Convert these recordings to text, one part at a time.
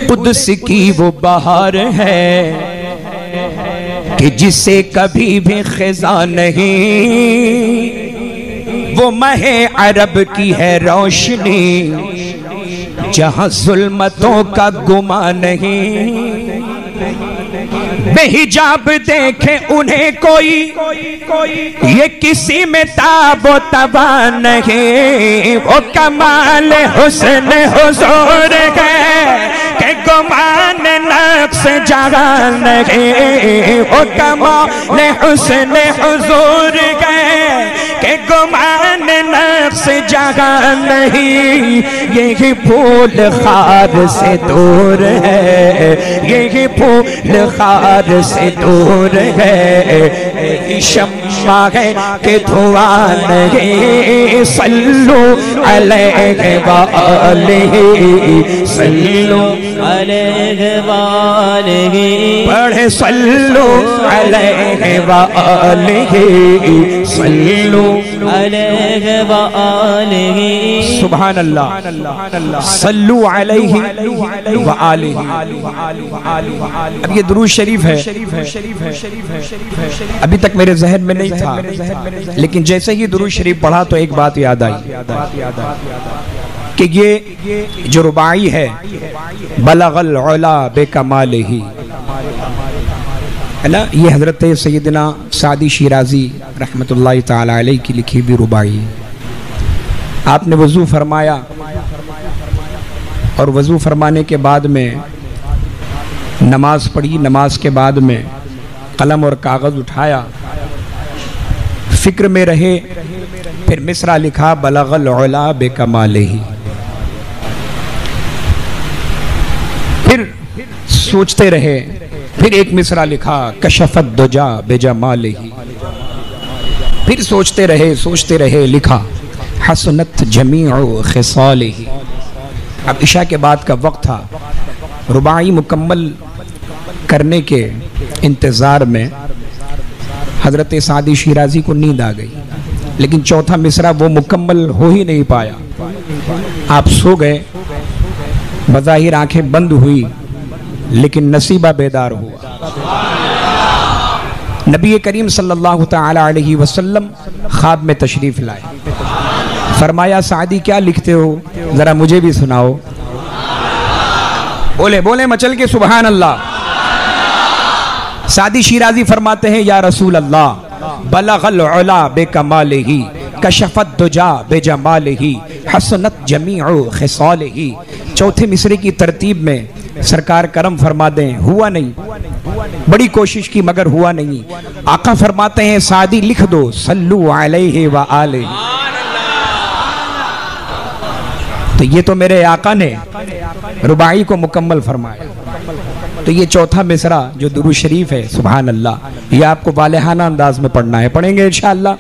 Quds की वो बहार है कि जिसे कभी भी खिज़ा नहीं, वो महे अरब की है रोशनी जहां जुल्मतों का गुमा नहीं। बेहिजाब देखे उन्हें कोई ये किसी में ताबो तबा नहीं, वो कमाल हुस्न हुजूर है के गुमान नक्श जहां नहीं, वो कमाल हुस्न हुजूर है के गुमान नक्श जहां नहीं। यही फूल खार से दूर है, यही फूल खार से दूर है, शम्मा है कि धुआं नहीं। सल्लु अलैहि व आलिहि, सल्लु अलैहि व आलिहि, पढ़े सल्लु अलैहि व आलिहि, सल्लु अलैहि व आलिहि। सुभान अल्लाह, सल्लु अलैहि व आलिहि। अब ये दुरूद शरीफ है, अभी तक मेरे जहन में नहीं था, लेकिन जैसे ही दुरूद शरीफ पढ़ा तो एक बात याद आई कि ये जो रुबाई है बलगल उला बेकमालिही, है ना, ये हजरत सैयदना सादी शिराजी रहमतुल्लाहि ताला अलैहि की लिखी हुई रुबाई। आपने वज़ू फरमाया और वज़ू फरमाने के बाद में नमाज पढ़ी, नमाज के बाद में कलम और कागज़ उठाया, फिक्र में रहे, फिर मिसरा लिखा बलगल उला बेकमालिही। फिर सोचते रहे, फिर एक मिसरा लिखा कशफत दुजा बेजमालिही। फिर सोचते रहे लिखा हसनत जमीउ खिसालिही। अब इशा के बाद का वक्त था, रुबाई मुकम्मल करने के इंतज़ार में हज़रत सादी शिराजी को नींद आ गई, लेकिन चौथा मिसरा वो मुकम्मल हो ही नहीं पाया। आप सो गए, बज़ाहिर आंखें बंद हुई, लेकिन नसीबा बेदार हुआ। नबी करीम सल्लल्लाहु ताला अलैहि वसल्लम ख्वाब में तशरीफ लाए, फरमाया सादी क्या लिखते हो, जरा मुझे भी सुनाओ। बोले बोले मचल के सुभान अल्लाह। सादी शिराजी फरमाते हैं या रसूल अल्लाह बलगल उला बेकमालिही, कशफत दुजा बेजमालिही, हसनत जमीउ खिसालिही। चौथे मिसरे की तरतीब में सरकार करम फरमा दें, हुआ नहीं, बड़ी कोशिश की मगर हुआ नहीं। आका फरमाते हैं सादी लिख दो सल्लु अलैहि व आलिहि। तो ये तो मेरे आका ने रुबाई को मुकम्मल फरमाया। तो ये चौथा मिसरा जो दुरूद शरीफ है, सुभान अल्लाह, ये आपको वालेहाना अंदाज में पढ़ना है, पढ़ेंगे इंशाअल्लाह।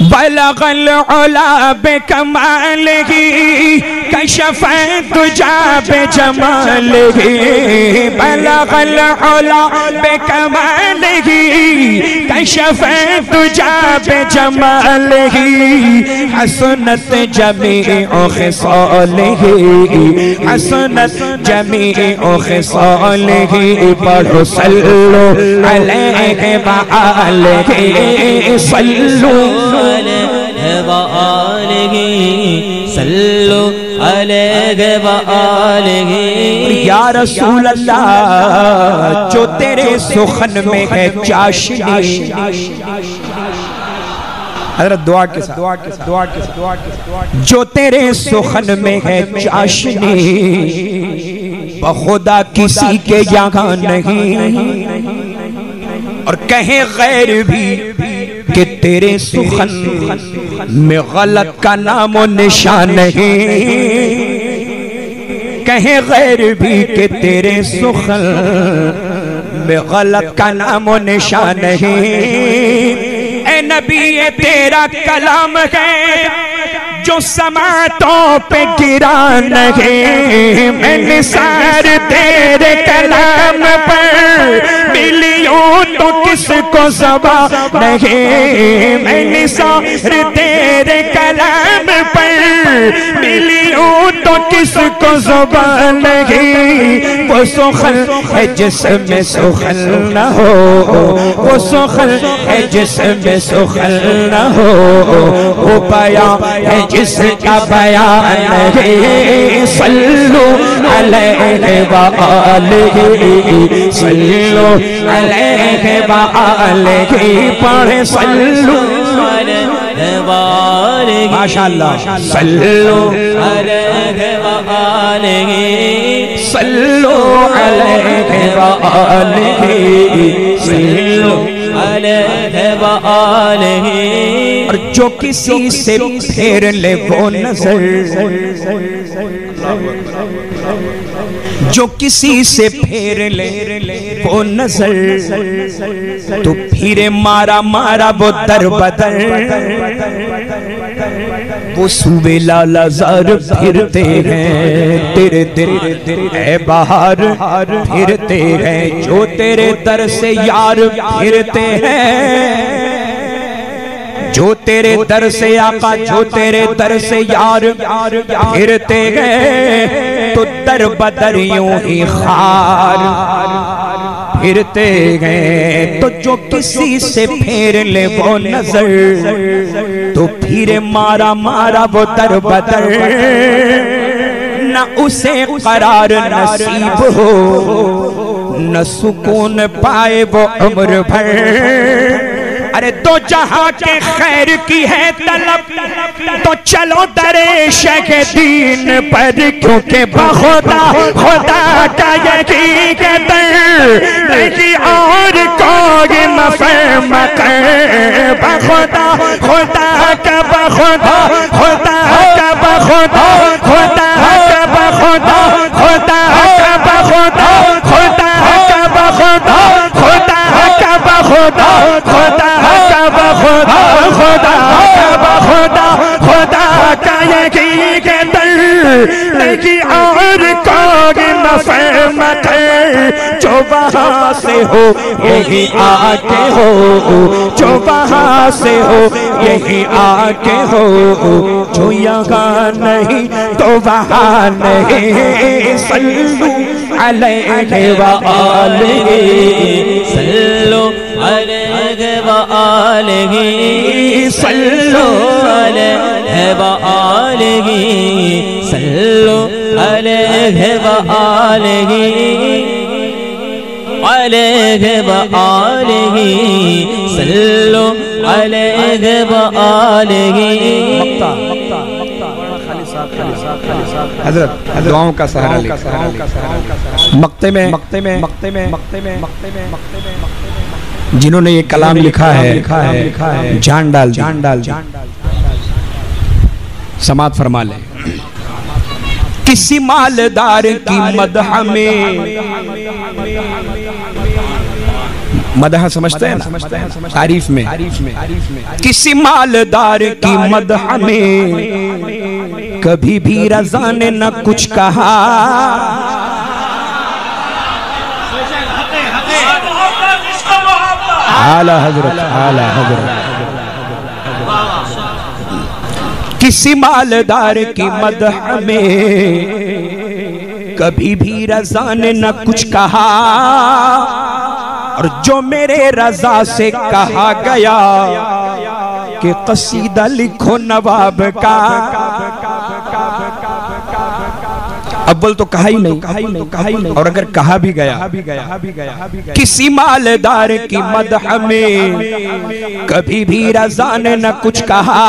बलगल उला बेकमालिही, कशफत दुजा बेजमालिही, बलगल उला बेकमालिही, कशफत दुजा बेजमालिही, हसनत जमीउ खिसालिही, हसनत जमीउ खिसालिही। पढ़ो सल्लु अलैहि व आलिहि, सल्लु व आलिहि, सल्लु अलैहि व आलिहि। या रसूल अल्लाह जो तेरे सुखन में है चाशनी, हज़रत दुआ के साथ, जो तेरे सुखन में है चाशनी, बखुदा किसी के यहाँ नहीं, और कहे गैर भी कि तेरे सुखन में गलत का नामो निशान नहीं, कहे गैर भी कि तेरे सुखन में गलत का नामो निशान नहीं। ए नबी ये तेरा कलाम है जो समातों पे गिरा नहीं, मैं निसार तेरे कलाम पर मिलियों तो किस किसको ज़बा नहीं, मैं निसार तेरे कलाम पर मिली हूँ तो किसको ज़बा नहीं। वो सुखल है जिसमें सुखल न हो, वो सुखल है जिसमें सुखल न हो, वो बयां है जिसका बयां नहीं। सल्लु अलैहि व आलिहि, सल्लु अलैहि व आलिहि, पढ़े सल्लु अलैहि व आलिहि, माशाअल्लाह। सल्लु अलैहि व आलिहि, सल्लु अलैहि व आलिहि, सल्लु अलैहि व आलिहि। और जो किसी से फेर ले वो नजर, जो किसी से फेर ले वो नजर, तो फिर मारा मारा वो दर बदर, वो सूबे लालाज़ार फिरते हैं तेरे दिल है बहार फिरते हैं, जो तेरे दर से यार फिरते हैं, जो तेरे दर से आका, जो तेरे दर से यार फिरते गए, तो दर बदर यूं ही खार फिरते गए। तो जो किसी से फेर ले वो नजर, तो फिर मारा मारा वो दर बदर, न उसे करार नसीब हो, न सुकून पाए वो उम्र भर। अरे तो जहां के खैर की है तलब, तो चलो दरे शेख दीन पर, क्योंकि बखुदा खुदा का यकीन के दर नहीं और कोई मफहम कर। बखुदा खुदा का बखुदा खुदा का बखुदा खुदा का बखुदा खुदा का बखुदा खुदा का बखुदा खुदा का बखुदा खुदा खुदा खुदा खुदा खुदा का यकीन के दर नहीं और कोई मफहम कर। जो वहाँ से हो यही आके हो, जो वहाँ से हो यही आके हो, जो यहाँ नहीं तो वहाँ नहीं। सल्लु अलैहि व आलिहि, सल्लु अलैहि व आलिहि, सल्लु अलैहि व आलिहि, सल्लु अलैहि व आलिहि, अलैहि व आलिहि, सल्लु अलैहि व आलिहि। हजरत दुआओं का सहारा मक्ते में जिन्होंने ये कलाम लिखा है, जान डाल समात फरमा ले। किसी मालदार की मदह में, मदह समझते हैं ना, तारीफ में, किसी मालदार की मदह में कभी भी रज़ा ने न कुछ कहा। आला हजरत, आला हजरत। किसी मालदार की मदह में कभी भी रज़ा ने न कुछ कहा, और जो मेरे रज़ा से कहा गया कि कसीदा लिखो नवाब का, अव्वल तो कहा ही नहीं, और अगर कहा भी गया, किसी मालदार की मदह में कभी भी रज़ा ने न कुछ कहा,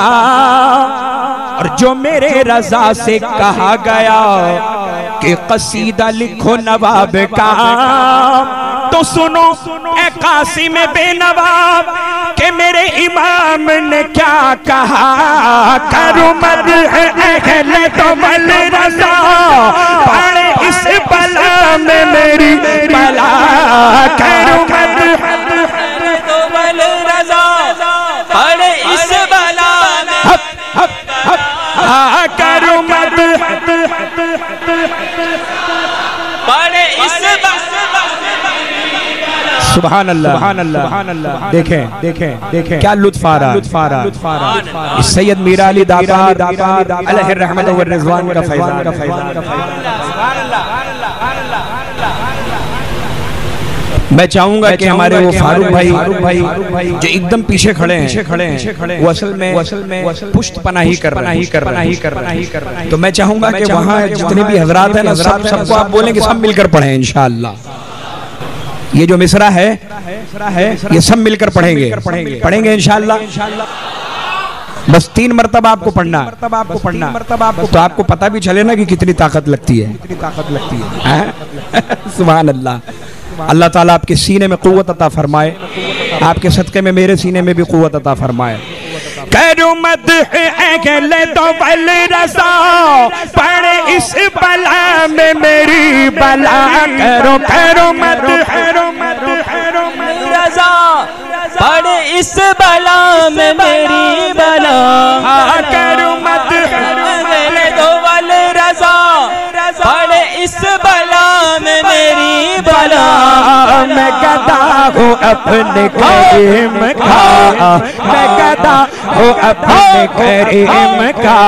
और जो मेरे रज़ा से कहा गया कि कसीदा लिखो नवाब का, तो सुनो ए कासिम बेनवाब के मेरे इमाम ने क्या कहा। करूं मदह अहले तो मल रज़ा, पड़े इस बला में मेरी बला। करूं मदह तो मल रज़ा, पड़े इस बला में, करूं मदह पड़े इस सुभान अल्लाह, सुभान अल्लाह, सुभान अल्लाह। देखें देखें देखें क्या लुत्फ आ रहा। सैयद मीरा अली दातार अलैहि रहमत व रिज़वान का फैज़ान। मैं चाहूंगा कि हमारे वो फारूक भाई जो एकदम पीछे खड़े हैं वो असल में पुष्ट पनाही कर रहे हैं। तो मैं चाहूंगा कि वहाँ जितने भी हजरात हैं ना सबको आप बोलेंगे सब मिलकर पढ़ें इंशाअल्लाह। ये जो मिसरा है ये सब मिलकर पढ़ेंगे इंशाअल्लाह। बस 3 मरतबा आपको पढ़ना तो आपको पता भी चले ना कि कितनी ताकत लगती है। सुभान अल्लाह। अल्लाह ताला आपके सीने में कुव्वत अता फरमाए, आपके सदक़े में मेरे सीने में भी कुव्वत अता फरमाए। करो मत अगले तो बल रसा पड़े इस बला में मेरी बला। करो मत रसा पड़े इस बला में मेरी बला। करो मत अगले तो बल रसा पड़े इस बला में मेरी बला। मैं गदा हूँ अपने करीम का, मैं गदा हूँ अपने करीम का,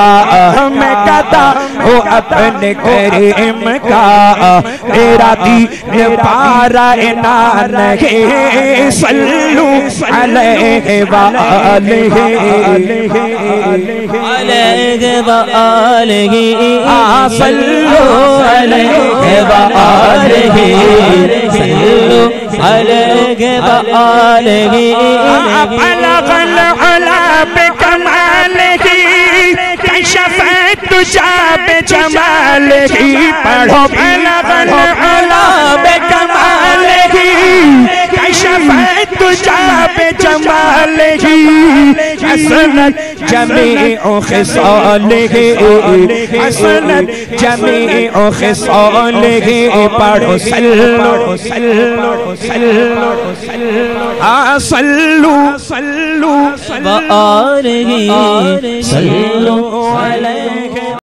मैं गदा हूँ अपने करीम का। मेरा दीन पारा इनान है सल्लू अलैहि व आलिहि सल्लू अलैहि व आलिहि सल्लू अलैहि व आलिहि। बलगल उला बिकमालिहि कशफत तुजा बिजमालिहि। पढ़ो बलगल उला बिकमालिहि कशफत तुजा बिजमालिहि। हसनत जमीउ खिसालिहि हसनत जमीउ खिसालिहि। पढ़ो सल्लू सल्लू सल्लू सल्लू व आलिहि सल्लू अलैहि